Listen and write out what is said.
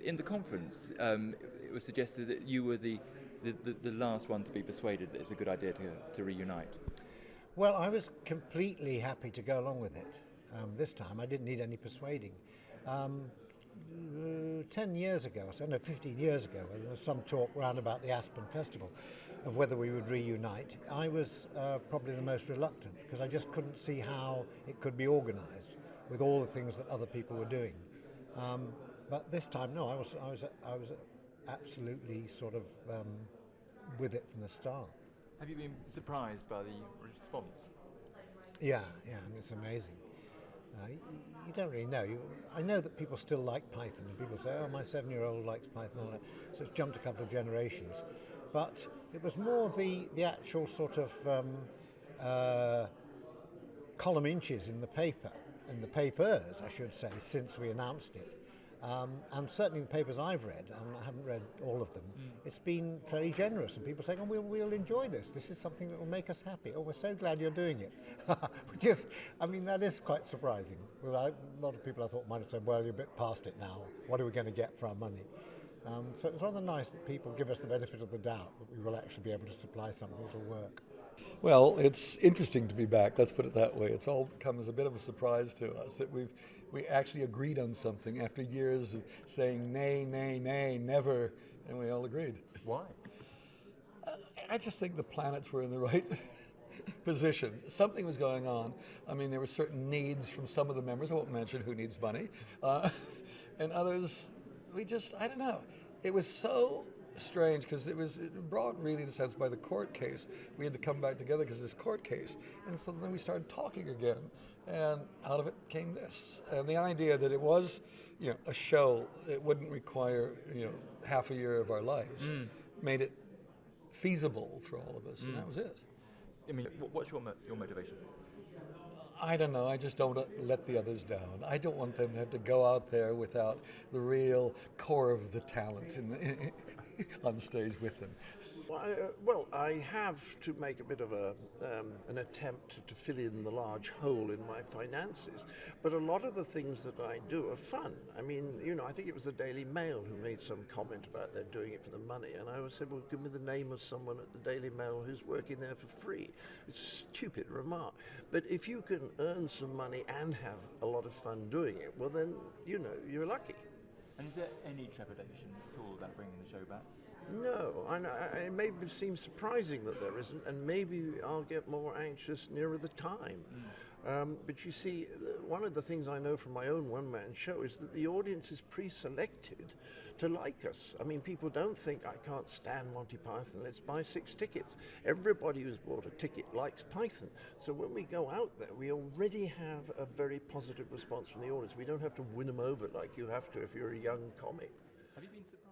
In the conference, it was suggested that you were the last one to be persuaded that it's a good idea to reunite. Well, I was completely happy to go along with it. This time I didn't need any persuading. 10 years ago, so no, 15 years ago, there was some talk round about the Aspen Festival of whether we would reunite. I was probably the most reluctant because I just couldn't see how it could be organised with all the things that other people were doing. But this time, no, I was absolutely sort of with it from the start. Have you been surprised by the response? Yeah, and it's amazing. You don't really know. I know that people still like Python, and people say, "Oh, my 7-year-old likes Python," all that. So it's jumped a couple of generations. But it was more the actual sort of column inches in the papers, I should say, since we announced it. And certainly the papers I've read, I haven't read all of them, it's been fairly generous, and people saying, "Oh, we'll enjoy this. This is something that will make us happy. Oh, we're so glad you're doing it." Which is, I mean, that is quite surprising. Well, a lot of people I thought might have said, "Well, you're a bit past it now. What are we going to get for our money?" So it's rather nice that people give us the benefit of the doubt that we will actually be able to supply something that will work. Well, it's interesting to be back, let's put it that way. It's all come as a bit of a surprise to us that we actually agreed on something after years of saying nay, nay, nay, never, and we all agreed. Why? I just think the planets were in the right position. Something was going on. I mean, there were certain needs from some of the members, I won't mention who needs money, and others, I don't know. It was so strange because it brought really in a sense by the court case. We had to come back together because of this court case, and so then we started talking again, and out of it came this. And the idea that it was, a show that wouldn't require, half a year of our lives, made it feasible for all of us, and that was it. I mean, what's your motivation? I don't know. I just don't let the others down. I don't want them to have to go out there without the real core of the talent on stage with them. Well, I have to make a bit of an attempt to fill in the large hole in my finances, but a lot of the things that I do are fun. I mean, I think it was the Daily Mail who made some comment about they're doing it for the money, and I always said, well, give me the name of someone at the Daily Mail who's working there for free. It's a stupid remark, but if you can earn some money and have a lot of fun doing it, well then, you're lucky. And is there any trepidation at all about bringing the show back? No, it may seem surprising that there isn't, and maybe I'll get more anxious nearer the time. But you see, one of the things I know from my own one-man show is that the audience is pre-selected to like us. I mean, people don't think, I can't stand Monty Python, let's buy 6 tickets. Everybody who's bought a ticket likes Python. So when we go out there, we already have a very positive response from the audience. We don't have to win them over like you have to if you're a young comic. Have you been surprised?